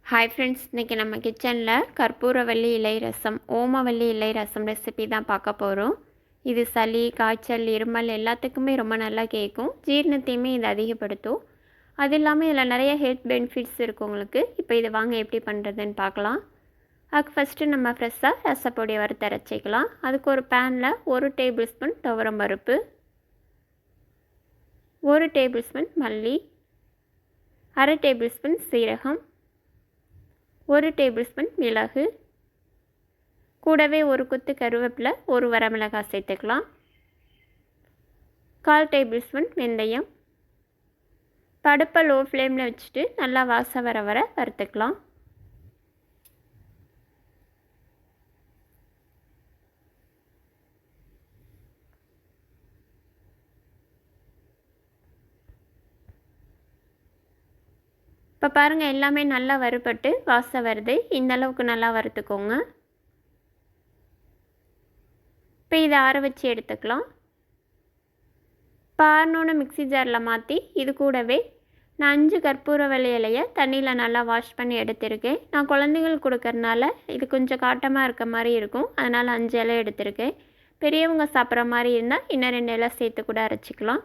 Hi friends, இன்றைக்கி நம்ம கிச்சனில் கற்பூரவள்ளி இலை ரசம், ஓமவல்லி இலை ரசம் ரெசிபி தான் பார்க்க போகிறோம். இது சளி, காய்ச்சல், இருமல் எல்லாத்துக்குமே ரொம்ப நல்லா கேட்கும். ஜீரணத்தையுமே இது அதிகப்படுத்தும். அது இல்லாமல் இதில் நிறைய ஹெல்த் பெனிஃபிட்ஸ் இருக்குது உங்களுக்கு. இப்போ இது வாங்க எப்படி பண்ணுறதுன்னு பார்க்கலாம். அதுக்கு ஃபஸ்ட்டு நம்ம ஃப்ரெஷ்ஷாக ரசப்பொடியை வறுத்து அரைச்சிக்கலாம். அதுக்கு ஒரு பேனில் 1 டேபிள் ஸ்பூன் துவரம் பருப்பு, 1 டேபிள் ஸ்பூன் மல்லி, 1/2 டேபிள் ஸ்பூன் சீரகம், 1 டேபிள் ஸ்பூன் மிளகு, கூடவே ஒரு கொத்து கருவேப்பிலை, 1 வரமிளகாய் சேர்த்துக்கலாம். 1/4 டேபிள் ஸ்பூன் வெந்தயம். அடுப்பை லோ ஃப்ளேமில் வச்சுட்டு நல்லா வாசம் வர வறுத்துக்கலாம். இப்போ பாருங்கள், எல்லாமே நல்லா வறுபட்டு வாசம் வருது. இந்த அளவுக்கு நல்லா வறுத்துக்கோங்க. இப்போ இதை ஆற வச்சு எடுத்துக்கலாம். இப்போ ஆறணுன்னு மிக்ஸி ஜாரில் மாற்றி இது கூடவே நான் 5 கற்பூரவள்ளி இலையை தண்ணியில் நல்லா வாஷ் பண்ணி எடுத்திருக்கேன். நான் குழந்தைங்களுக்கு கொடுக்கறனால இது கொஞ்சம் காட்டமாக இருக்க மாதிரி இருக்கும், அதனால் 5 இலை எடுத்திருக்கேன். பெரியவங்க சாப்பிட்ற மாதிரி இருந்தால் இன்னும் 2 இலை சேர்த்து கூட அரைச்சிக்கலாம்.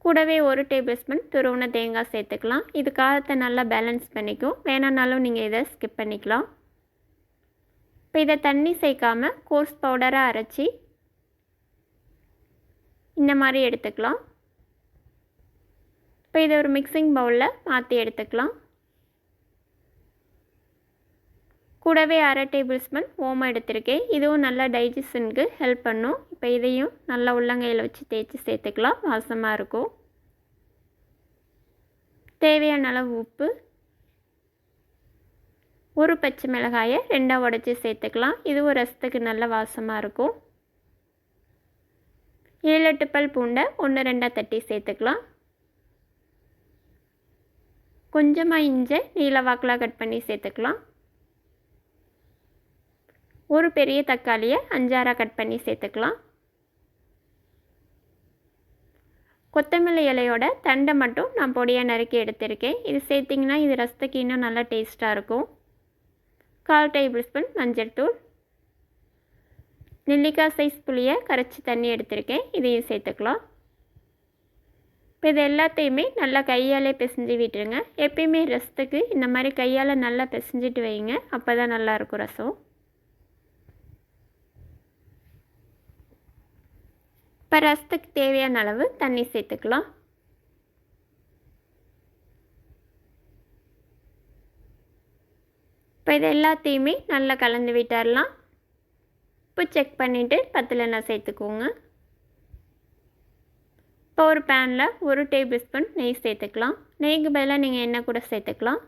கூடவே 1 டேபிள் ஸ்பூன் துருவின தேங்காய் சேர்த்துக்கலாம். இது காரத்தை நல்லா பேலன்ஸ் பண்ணிக்கும். வேணானாலும் நீங்கள் இதை ஸ்கிப் பண்ணிக்கலாம். இப்போ இதை தண்ணி சேர்க்காமல் கோர்ஸ் பவுடராக அரைச்சி இந்த மாதிரி எடுத்துக்கலாம். இப்போ இதை ஒரு மிக்சிங் பவுலில் மாற்றி எடுத்துக்கலாம். கூடவே 1/2 டேபிள் ஸ்பூன் ஓமம் எடுத்திருக்கேன். இதுவும் நல்லா டைஜஷனுக்கு ஹெல்ப் பண்ணும். இப்போ இதையும் நல்லா உள்ளங்கையில் வச்சு தேய்ச்சி சேர்த்துக்கலாம், வாசமாக இருக்கும். தேவையான அளவு உப்பு, 1 பச்சை மிளகாயை 2ஆக உடைச்சி சேர்த்துக்கலாம். இதுவும் ரசத்துக்கு நல்ல வாசமாக இருக்கும். 7-8 பல் பூண்டை 1-2 தட்டி சேர்த்துக்கலாம். கொஞ்சமாக இஞ்சி நீல வாக்கில் கட் பண்ணி சேர்த்துக்கலாம். ஒரு பெரிய தக்காளியை 5-6 கட் பண்ணி சேர்த்துக்கலாம். கொத்தமல்லி இலையோட தண்டை மட்டும் நான் பொடியாக நறுக்கி எடுத்திருக்கேன். இது சேர்த்திங்கன்னா இது ரசத்துக்கு இன்னும் நல்லா டேஸ்ட்டாக இருக்கும். 1/4 டேபிள் ஸ்பூன் மஞ்சள் தூள், நெல்லிக்காய் சைஸ் புளியை கரைச்சி தண்ணி எடுத்திருக்கேன், இதையும் சேர்த்துக்கலாம். இப்போ இது எல்லாத்தையுமே நல்லா கையாலே பிசைஞ்சு விட்டுருங்க. எப்பயுமே ரசத்துக்கு இந்த மாதிரி கையால் நல்லா பிசைஞ்சிட்டு வைங்க, அப்போ தான் நல்லாயிருக்கும் ரசம். இப்போ ரசத்துக்கு தேவையான அளவு தண்ணி சேர்த்துக்கலாம். இப்போ இது எல்லாத்தையுமே நல்லா கலந்து விட்டுடலாம். இப்போ செக் பண்ணிவிட்டு பத்தலைன்னா சேர்த்துக்கோங்க. இப்போ ஒரு பேனில் 1 டேபிள் ஸ்பூன் நெய் சேர்த்துக்கலாம். நெய்க்கு பதிலாக நீங்கள் எண்ணெய் கூட சேர்த்துக்கலாம்.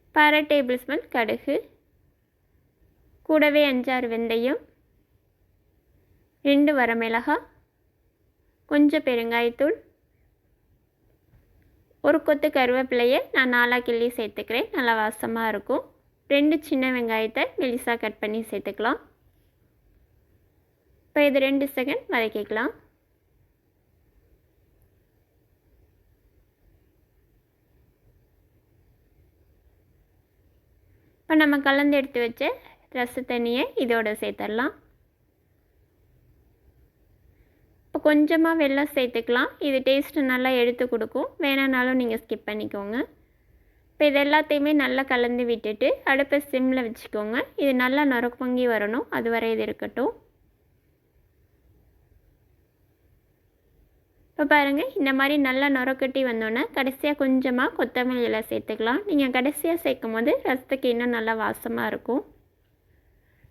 இப்போ 1/2 டேபிள் ஸ்பூன் கடுகு, கூடவே 5-6 வெந்தயம், 2 வரமிளகாய், கொஞ்சம் பெருங்காயத்தூள், 1 கொத்து கருவேப்பிலையை நான் 4 கிள்ளி சேர்த்துக்கிறேன், நல்லா வாசமாக இருக்கும். 2 சின்ன வெங்காயத்தை மெலிசாக கட் பண்ணி சேர்த்துக்கலாம். இப்போ இது 2 செகண்ட் வதக்கிக்கலாம். இப்போ நம்ம கலந்து எடுத்து வச்ச ரச தண்ணியை இதோட சேர்த்துடலாம். இப்போ கொஞ்சமாக வெல்லம் சேர்த்துக்கலாம். இது டேஸ்ட்டு நல்லா எடுத்து கொடுக்கும். வேணானாலும் நீங்கள் ஸ்கிப் பண்ணிக்கோங்க. இப்போ இது எல்லாத்தையுமே நல்லா கலந்து விட்டுட்டு அடுப்பை சிம்மில் வச்சுக்கோங்க. இது நல்லா நொறுக்கு பொங்கி வரணும், அது வரை இது இருக்கட்டும். இப்போ பாருங்கள், இந்த மாதிரி நல்லா நொறுக்கட்டி வந்தோன்னே கடைசியாக கொஞ்சமாக கொத்தமல்லி இலை சேர்த்துக்கலாம். நீங்கள் கடைசியாக சேர்க்கும் போது ரசத்துக்கு இன்னும் நல்லா வாசமாக இருக்கும்.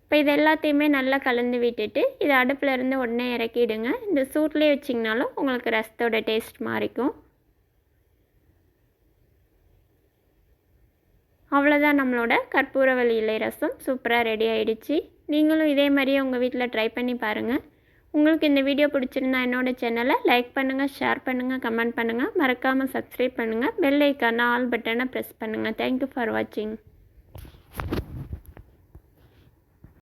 இப்போ இது எல்லாத்தையுமே நல்லா கலந்து விட்டுட்டு இதை அடுப்பில் இருந்து உடனே இறக்கிடுங்க. இந்த சூட்லேயே வச்சிங்கனாலும் உங்களுக்கு ரசத்தோட டேஸ்ட் மாறிக்கும். அவ்வளோதான், நம்மளோட கற்பூரவள்ளி இலை ரசம் சூப்பராக ரெடி ஆகிடுச்சு. நீங்களும் இதே மாதிரியே உங்கள் வீட்டில் ட்ரை பண்ணி பாருங்கள். உங்களுக்கு இந்த வீடியோ பிடிச்சிருந்தா என்னோடய சேனலை லைக் பண்ணுங்கள், ஷேர் பண்ணுங்கள், கமெண்ட் பண்ணுங்கள், மறக்காமல் சப்ஸ்கிரைப் பண்ணுங்கள், பெல் ஐக்கான ஆல் பட்டனை ப்ரெஸ் பண்ணுங்கள். தேங்க்யூ ஃபார் வாட்சிங்.